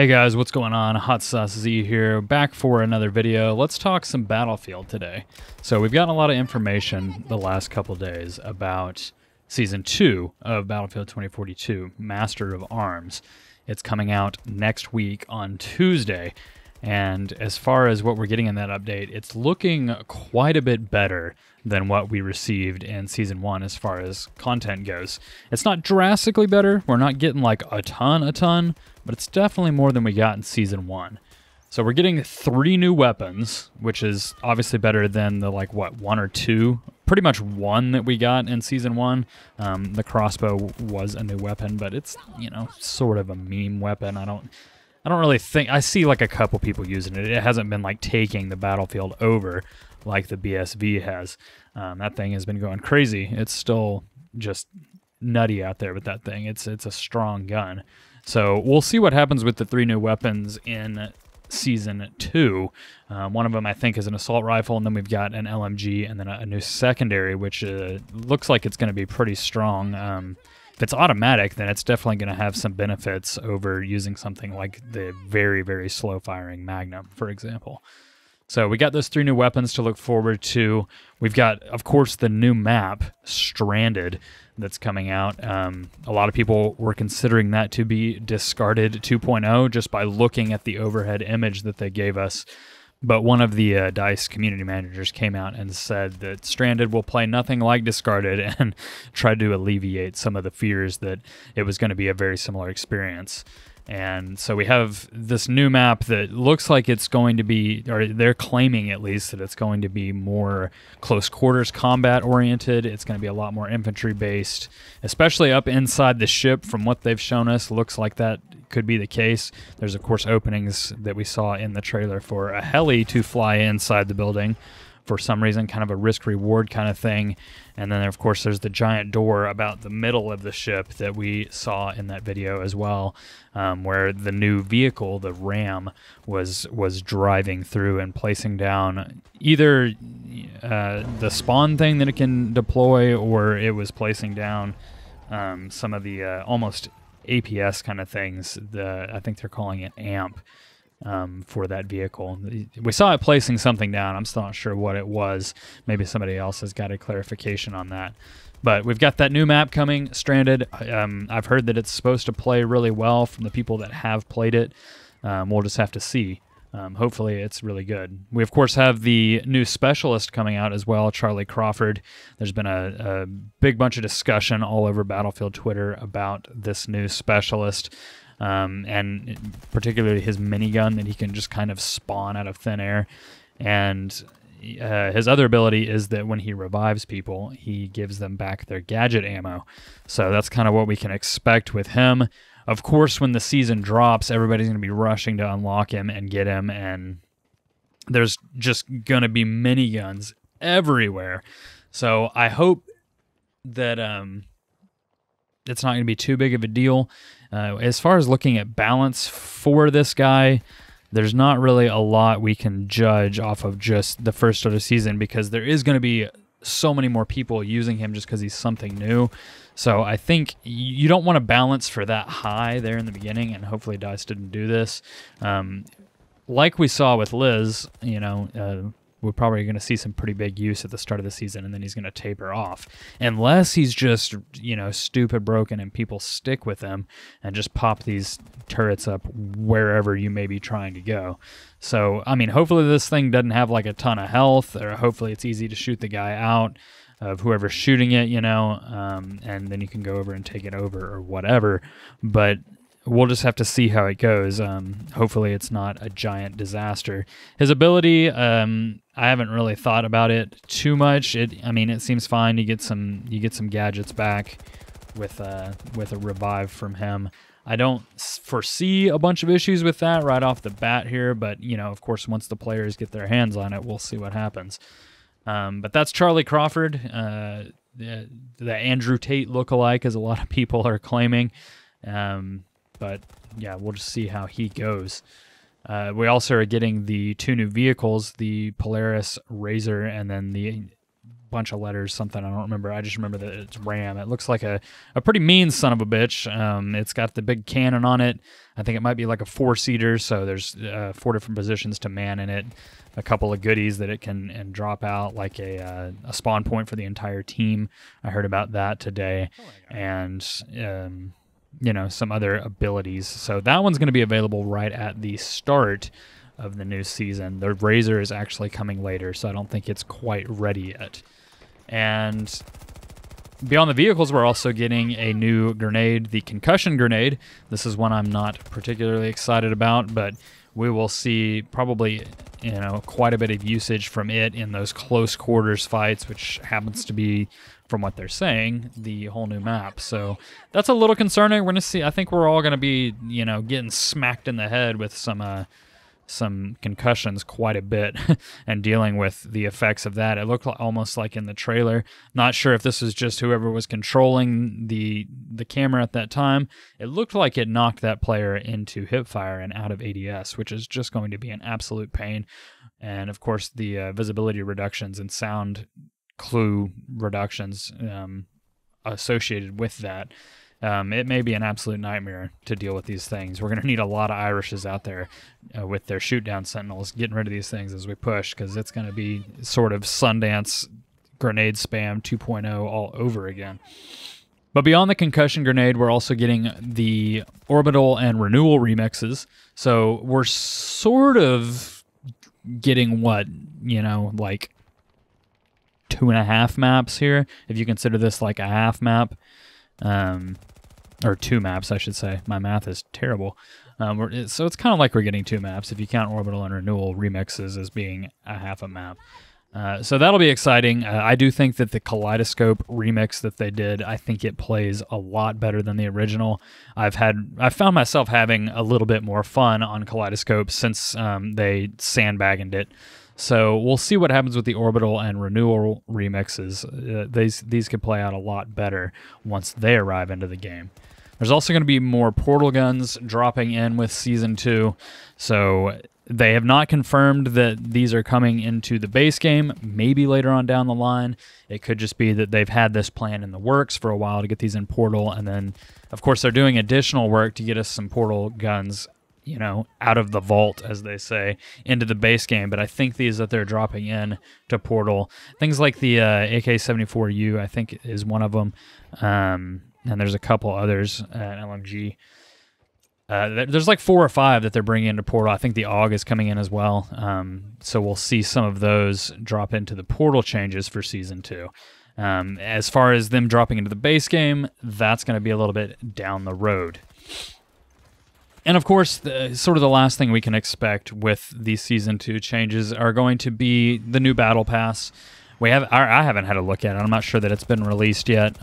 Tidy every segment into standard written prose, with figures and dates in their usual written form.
Hey guys, what's going on? HotSauceZee here, back for another video. Let's talk some Battlefield today. So we've gotten a lot of information the last couple days about Season 2 of Battlefield 2042, Master of Arms. It's coming out next week on Tuesday, and as far as what we're getting in that update, it's looking quite a bit better than what we received in Season 1 as far as content goes. It's not drastically better, we're not getting like a ton, but it's definitely more than we got in Season 1. So we're getting 3 new weapons, which is obviously better than the one or two, pretty much one that we got in Season 1. The crossbow was a new weapon, but it's, sort of a meme weapon. I don't really think, I see like a couple people using it. It hasn't been like taking the battlefield over like the BSV has. That thing has been going crazy. It's still just nutty out there with that thing. It's a strong gun. So we'll see what happens with the 3 new weapons in Season 2. One of them, I think, is an assault rifle, and then we've got an LMG, and then a new secondary, which looks like it's going to be pretty strong. If it's automatic, then it's definitely going to have some benefits over using something like the very, very slow-firing Magnum, for example. So we got those 3 new weapons to look forward to. We've got, of course, the new map, Stranded, that's coming out. A lot of people were considering that to be discarded 2.0 just by looking at the overhead image that they gave us. But one of the DICE community managers came out and said that Stranded will play nothing like Discarded and tried to alleviate some of the fears that it was going to be a very similar experience. And so we have this new map that looks like it's going to be, or they're claiming at least, that it's going to be more close quarters combat oriented. It's going to be a lot more infantry based, especially up inside the ship. From what they've shown us, looks like that could be the case. There's of course openings that we saw in the trailer for a heli to fly inside the building for some reason, kind of a risk-reward kind of thing. And then, of course, there's the giant door about the middle of the ship that we saw in that video as well, where the new vehicle, the Ram, was driving through and placing down either the spawn thing that it can deploy, or it was placing down some of the almost APS kind of things. I think they're calling it AMP. For that vehicle. We saw it placing something down. I'm still not sure what it was. Maybe somebody else has got a clarification on that. But we've got that new map coming, Stranded. I've heard that it's supposed to play really well from the people that have played it. We'll just have to see. Hopefully it's really good. We, of course, have the new Specialist coming out as well, Charlie Crawford. There's been a big bunch of discussion all over Battlefield Twitter about this new Specialist. And particularly his minigun that he can just kind of spawn out of thin air. And his other ability is that when he revives people, he gives them back their gadget ammo. So that's kind of what we can expect with him. Of course, when the season drops, everybody's going to be rushing to unlock him and get him, and there's just going to be miniguns everywhere. So I hope that it's not going to be too big of a deal. As far as looking at balance for this guy, there's not really a lot we can judge off of just the first of the season, because there is going to be so many more people using him just because he's something new. So I think you don't want to balance for that high there in the beginning, and hopefully DICE didn't do this. Like we saw with Liz, we're probably going to see some pretty big use at the start of the season, and then he's going to taper off. Unless he's just, stupid broken and people stick with him and just pop these turrets up wherever you may be trying to go. So, I mean, hopefully this thing doesn't have like a ton of health, or hopefully it's easy to shoot the guy out of whoever's shooting it, and then you can go over and take it over or whatever. But we'll just have to see how it goes. Hopefully it's not a giant disaster. His ability, I haven't really thought about it too much. It seems fine. You get some gadgets back with a revive from him. I don't foresee a bunch of issues with that right off the bat here, but of course, once the players get their hands on it, we'll see what happens. But that's Charlie Crawford, the Andrew Tate lookalike, as a lot of people are claiming. But yeah, we'll just see how he goes. We also are getting the 2 new vehicles, the Polaris Razor and then the bunch of letters, something, I don't remember. I just remember that it's Ram. It looks like a pretty mean son of a bitch. It's got the big cannon on it. I think it might be like a 4-seater, so there's 4 different positions to man in it. A couple of goodies that it can drop out, like a spawn point for the entire team. I heard about that today. And you know, some other abilities. So that one's going to be available right at the start of the new season. The Razor is actually coming later, so I don't think it's quite ready yet. And beyond the vehicles, we're also getting a new grenade, the Concussion grenade. This is one I'm not particularly excited about, but we will see probably, you know, quite a bit of usage from it in those close quarters fights, which happens to be, from what they're saying, the whole new map. So that's a little concerning. We're going to see, I think we're all going to be, you know, getting smacked in the head with some concussions quite a bit and dealing with the effects of that. It looked almost like in the trailer. Not sure if this was just whoever was controlling the camera at that time. It looked like it knocked that player into hipfire and out of ADS, which is just going to be an absolute pain. And of course, the visibility reductions and sound clue reductions associated with that. It may be an absolute nightmare to deal with these things. We're going to need a lot of Irishes out there with their shoot-down sentinels getting rid of these things as we push, because it's going to be sort of Sundance grenade spam 2.0 all over again. But beyond the Concussion grenade, we're also getting the Orbital and Renewal remixes. So we're sort of getting what, you know, like 2.5 maps here, if you consider this like a half map. Or 2 maps, I should say. My math is terrible. So it's kind of like we're getting 2 maps if you count Orbital and Renewal remixes as being a half a map. So that'll be exciting. I do think that the Kaleidoscope remix that they did, I think it plays a lot better than the original. I found myself having a little bit more fun on Kaleidoscope since they sandbagged it. So we'll see what happens with the Orbital and Renewal remixes. These could play out a lot better once they arrive into the game. There's also going to be more portal guns dropping in with Season 2. So they have not confirmed that these are coming into the base game. Maybe later on down the line. It could just be that they've had this plan in the works for a while to get these in Portal. And then, of course, they're doing additional work to get us some Portal guns, you know, out of the vault, as they say, into the base game. But I think these that they're dropping in to Portal, things like the AK-74U, I think is one of them. And there's a couple others, LMG. There's like 4 or 5 that they're bringing into Portal. I think the AUG is coming in as well. So we'll see some of those drop into the Portal changes for Season 2. As far as them dropping into the base game, that's going to be a little bit down the road. And of course, sort of the last thing we can expect with these Season 2 changes are going to be the new Battle Pass. I haven't had a look at it. I'm not sure that it's been released yet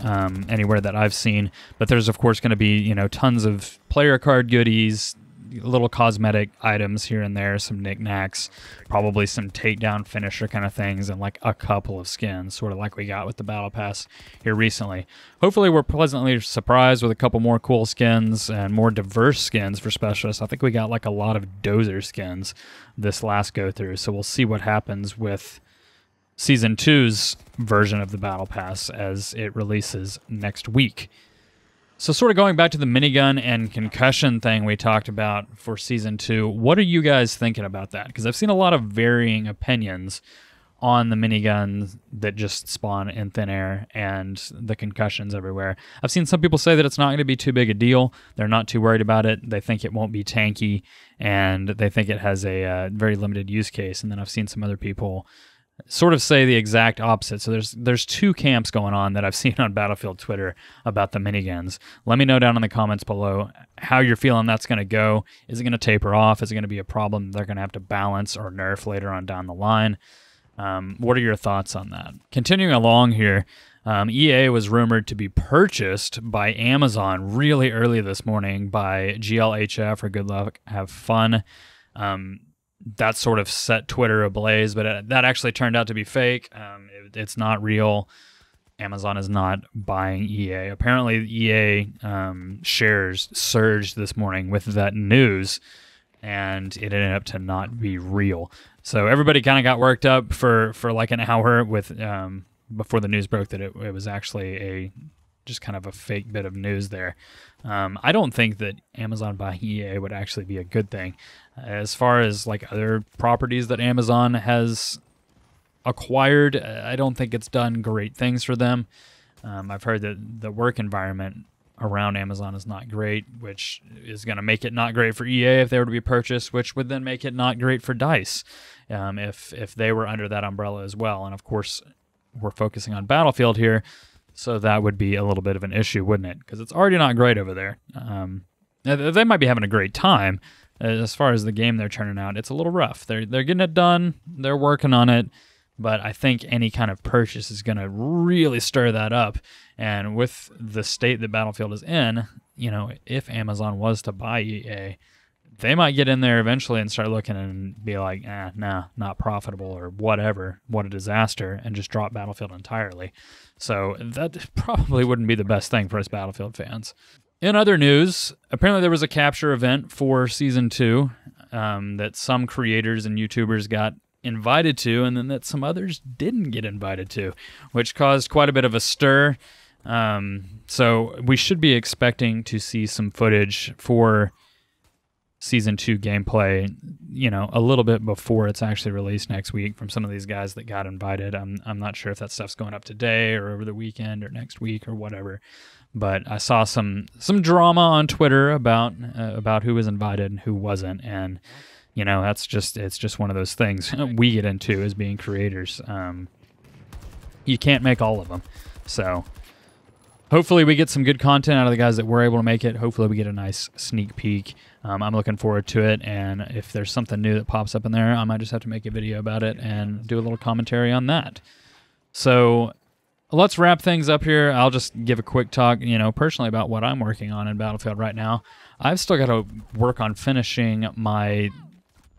anywhere that I've seen. But there's, of course, going to be, you know, tons of player card goodies, little cosmetic items here and there, some knickknacks, probably some takedown finisher kind of things, and like a couple of skins, sort of like we got with the Battle Pass here recently. Hopefully we're pleasantly surprised with a couple more cool skins and more diverse skins for Specialists. I think we got like a lot of Dozer skins this last go through, so we'll see what happens with Season 2's version of the Battle Pass as it releases next week. So sort of going back to the minigun and concussion thing we talked about for Season 2, what are you guys thinking about that? Because I've seen a lot of varying opinions on the miniguns that just spawn in thin air and the concussions everywhere. I've seen some people say that it's not going to be too big a deal. They're not too worried about it. They think it won't be tanky, and they think it has a very limited use case. And then I've seen some other people sort of say the exact opposite. So there's 2 camps going on that I've seen on Battlefield Twitter about the miniguns. Let me know down in the comments below how you're feeling that's going to go. Is it going to taper off? Is it going to be a problem they're going to have to balance or nerf later on down the line? What are your thoughts on that? Continuing along here, EA was rumored to be purchased by Amazon really early this morning by GLHF, or Good Luck Have Fun. That sort of set Twitter ablaze, but that actually turned out to be fake. It's not real. Amazon is not buying EA. Apparently, EA shares surged this morning with that news, and it ended up to not be real. So everybody kind of got worked up for like an hour with before the news broke that it was actually just kind of a fake bit of news there. I don't think that Amazon buying EA would actually be a good thing. As far as like other properties that Amazon has acquired, I don't think it's done great things for them. I've heard that the work environment around Amazon is not great, which is going to make it not great for EA if they were to be purchased, which would then make it not great for DICE if they were under that umbrella as well. And of course, we're focusing on Battlefield here, so that would be a little bit of an issue, wouldn't it? Because it's already not great over there. They might be having a great time. As far as the game they're churning out, it's a little rough. They're getting it done. They're working on it. But I think any kind of purchase is going to really stir that up. And with the state that Battlefield is in, you know, if Amazon was to buy EA, they might get in there eventually and start looking and be like, nah, not profitable or whatever, what a disaster, and just drop Battlefield entirely. So that probably wouldn't be the best thing for us Battlefield fans. In other news, apparently there was a capture event for Season 2 that some creators and YouTubers got invited to, and then that some others didn't get invited to, which caused quite a bit of a stir. So we should be expecting to see some footage for Season 2 gameplay, you know, a little bit before it's actually released next week from some of these guys that got invited. I'm not sure if that stuff's going up today or over the weekend or next week or whatever. But I saw some drama on Twitter about who was invited and who wasn't, and you know, it's just one of those things we get into as being creators. You can't make all of them. So hopefully we get some good content out of the guys that were able to make it. Hopefully we get a nice sneak peek. I'm looking forward to it. And if there's something new that pops up in there, I might just have to make a video about it and do a little commentary on that. So let's wrap things up here. I'll just give a quick talk, you know, personally about what I'm working on in Battlefield right now. I've still got to work on finishing my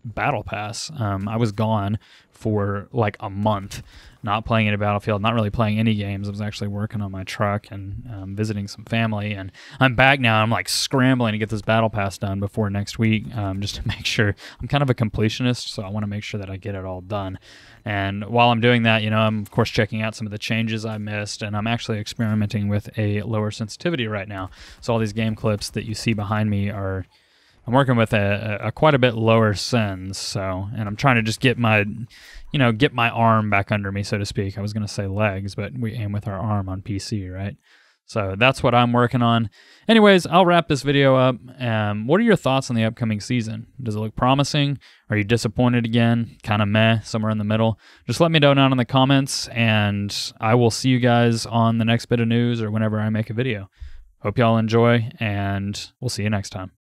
Battle Pass. I was gone for like a month, not playing any Battlefield, not really playing any games. I was actually working on my truck and visiting some family, and I'm back now. I'm like scrambling to get this Battle Pass done before next week, just to make sure. I'm kind of a completionist, so I want to make sure that I get it all done. And while I'm doing that, you know, I'm of course checking out some of the changes I missed, and I'm actually experimenting with a lower sensitivity right now. So all these game clips that you see behind me are, I'm working with a quite a bit lower sens, so, and I'm trying to just get my, you know, get my arm back under me, so to speak. I was going to say legs, but we aim with our arm on PC, right? So that's what I'm working on. Anyways, I'll wrap this video up. What are your thoughts on the upcoming season? Does it look promising? Are you disappointed again? Kind of meh, somewhere in the middle? Just let me know down in the comments, and I will see you guys on the next bit of news or whenever I make a video. Hope y'all enjoy, and we'll see you next time.